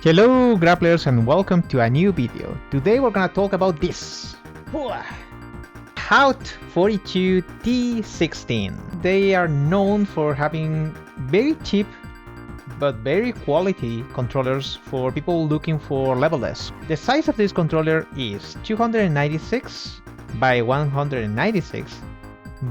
Hello grapplers and welcome to a new video. Today we're gonna talk about this Haute42 T16. They are known for having very cheap but very quality controllers for people looking for level-less. The size of this controller is 296 by 196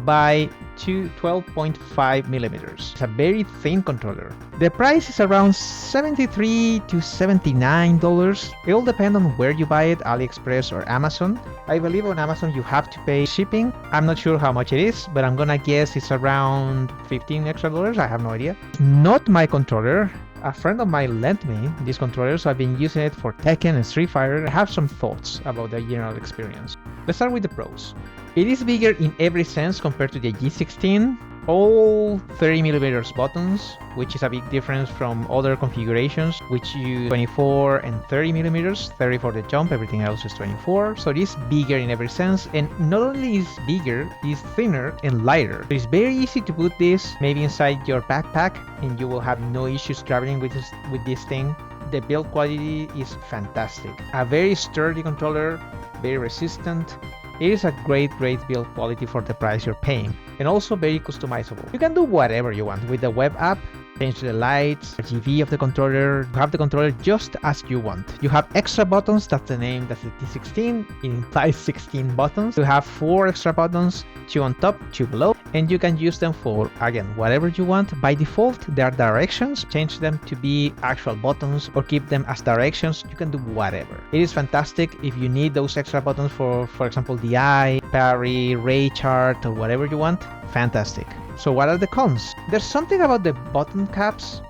by 12.5 millimeters. It's a very thin controller. The price is around $73 to $79. It will depend on where you buy it, AliExpress or Amazon. I believe on Amazon you have to pay shipping. I'm not sure how much it is, but I'm gonna guess it's around $15 extra. I have no idea. Not my controller. A friend of mine lent me this controller, so I've been using it for Tekken and Street Fighter. I have some thoughts about the general experience. Let's start with the pros. It is bigger in every sense compared to the G16. All 30mm buttons, which is a big difference from other configurations, which use 24 and 30mm, 30 for the jump, everything else is 24. So it is bigger in every sense, and not only is bigger, it is thinner and lighter. It's very easy to put this maybe inside your backpack, and you will have no issues traveling with this thing. The build quality is fantastic. A very sturdy controller, very resistant. It is a great build quality for the price you're paying, and also very customizable. You can do whatever you want with the web app, change the lights, RGB of the controller, have the controller just as you want. You have extra buttons, that's the name, that's the T16, it implies 16 buttons. You have 4 extra buttons, 2 on top, 2 below, and you can use them for, again, whatever you want. By default, there are directions. Change them to be actual buttons or keep them as directions. You can do whatever. It is fantastic if you need those extra buttons for example, DI, parry, ray chart, or whatever you want. Fantastic. So what are the cons? There's something about the button caps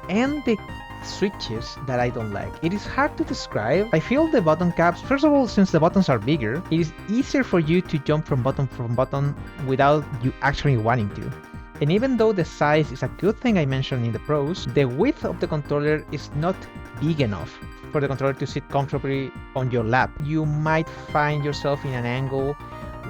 and the switches that I don't like. It is hard to describe. I feel the button caps, first of all, since the buttons are bigger, it is easier for you to jump from button without you actually wanting to. And even though the size is a good thing I mentioned in the pros, the width of the controller is not big enough for the controller to sit comfortably on your lap. You might find yourself in an angle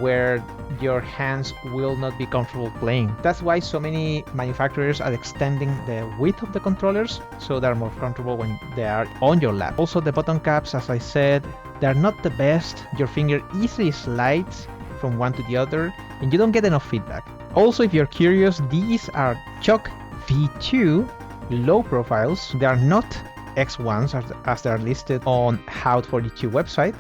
where your hands will not be comfortable playing. That's why so many manufacturers are extending the width of the controllers so they're more comfortable when they are on your lap. Also, the button caps, as I said, they're not the best. Your finger easily slides from one to the other and you don't get enough feedback. Also, if you're curious, these are Chuck V2 low profiles. They are not X1s as they are listed on Haute42 website.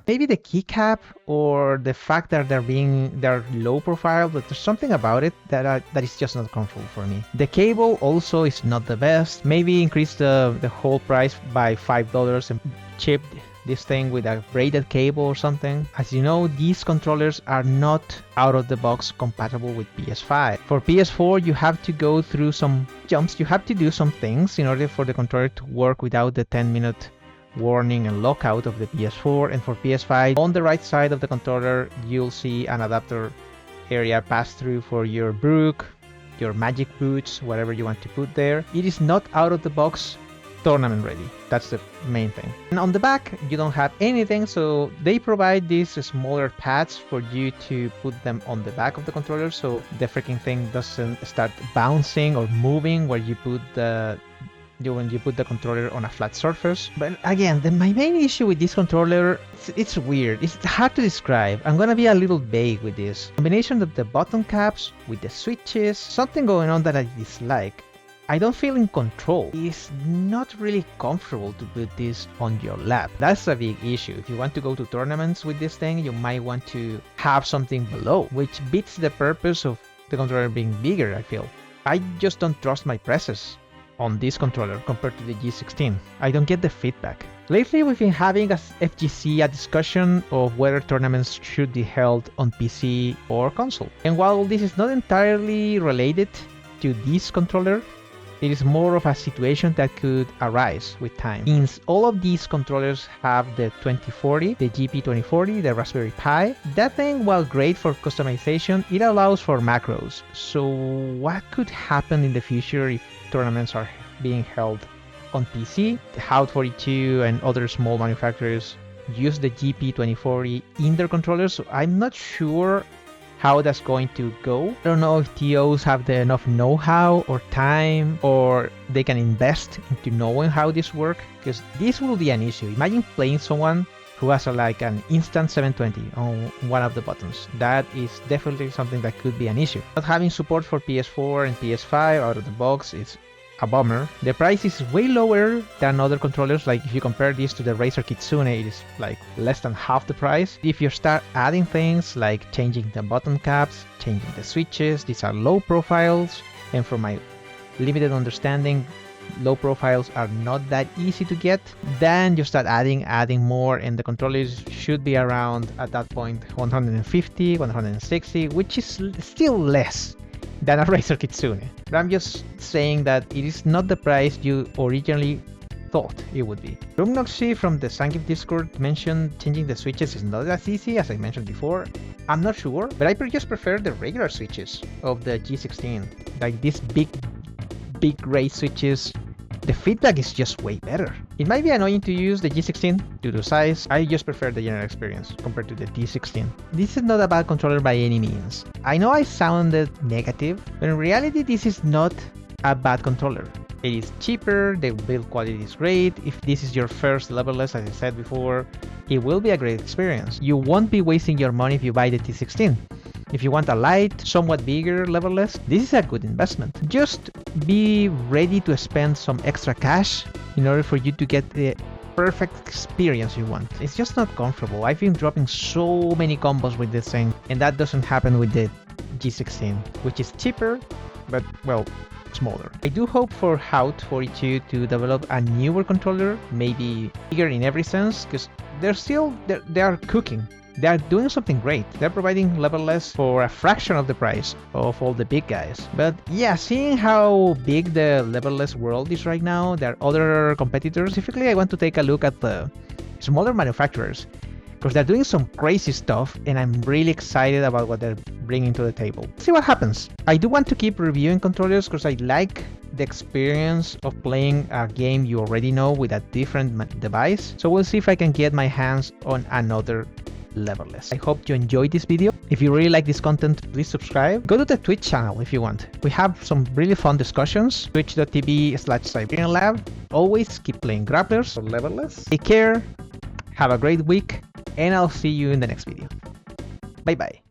Maybe the keycap or the fact that they're low profile, but there's something about it that is just not comfortable for me. The cable also is not the best. Maybe increase the whole price by $5 and chip this thing with a braided cable or something. As you know, these controllers are not out of the box compatible with PS5. For PS4, you have to go through some jumps. You have to do some things in order for the controller to work without the 10-minute warning and lockout of the PS4. And for PS5, on the right side of the controller, you'll see an adapter area pass through for your Brook, your Magic Boots, whatever you want to put there. It is not out of the box tournament ready. That's the main thing. And on the back, you don't have anything, so they provide these smaller pads for you to put them on the back of the controller so the freaking thing doesn't start bouncing or moving when you put the controller on a flat surface. But again, my main issue with this controller, it's weird. It's hard to describe. I'm gonna be a little vague with this. Combination of the button caps with the switches, something going on that I dislike. I don't feel in control. It's not really comfortable to put this on your lap. That's a big issue. If you want to go to tournaments with this thing, you might want to have something below, which beats the purpose of the controller being bigger, I feel. I just don't trust my presses on this controller compared to the G16. I don't get the feedback. Lately, we've been having as FGC a discussion of whether tournaments should be held on PC or console. And while this is not entirely related to this controller, it is more of a situation that could arise with time. Since all of these controllers have the 2040, the GP2040, the Raspberry Pi, that thing, while great for customization, it allows for macros. So what could happen in the future if tournaments are being held on PC? Haute42 and other small manufacturers use the GP2040 in their controllers, so I'm not sure how that's going to go. I don't know if TOs have the enough know-how or time, or they can invest into knowing how this works, because this will be an issue. Imagine playing someone who has like an instant 720 on one of the buttons. That is definitely something that could be an issue. Not having support for PS4 and PS5 out of the box is a bummer. The price is way lower than other controllers. Like if you compare this to the Razer Kitsune, it is like less than half the price. If you start adding things like changing the button caps, changing the switches, these are low profiles, and from my limited understanding, low profiles are not that easy to get. Then you start adding more, and the controllers should be around at that point 150, 160, which is still less than a Razer Kitsune. But I'm just saying that it is not the price you originally thought it would be. Rumnoxy from the Sankif Discord mentioned changing the switches is not as easy as I mentioned before. I'm not sure, but I just prefer the regular switches of the G16. Like these big gray switches, the feedback is just way better. It might be annoying to use the G16 due to size. I just prefer the general experience compared to the T16. This is not a bad controller by any means. I know I sounded negative, but in reality this is not a bad controller. It is cheaper, the build quality is great. If this is your first level-less, as I said before, it will be a great experience. You won't be wasting your money if you buy the T16. If you want a light, somewhat bigger level-less, this is a good investment. Just be ready to spend some extra cash in order for you to get the perfect experience you want. It's just not comfortable. I've been dropping so many combos with this thing, and that doesn't happen with the G16, which is cheaper, but well, smaller. I do hope for Haute42 to develop a newer controller, maybe bigger in every sense, because they are cooking. They are doing something great. They're providing level-less for a fraction of the price of all the big guys. But yeah, seeing how big the level-less world is right now, there are other competitors. Specifically, I want to take a look at the smaller manufacturers, because they're doing some crazy stuff, and I'm really excited about what they're bringing to the table. See what happens. I do want to keep reviewing controllers because I like the experience of playing a game you already know with a different device. So we'll see if I can get my hands on another level-less. I hope you enjoyed this video. If you really like this content, please subscribe. Go to the Twitch channel if you want. We have some really fun discussions. Twitch.tv/Siberian Lab. Always keep playing grapplers or level-less. Take care. Have a great week, and I'll see you in the next video. Bye bye.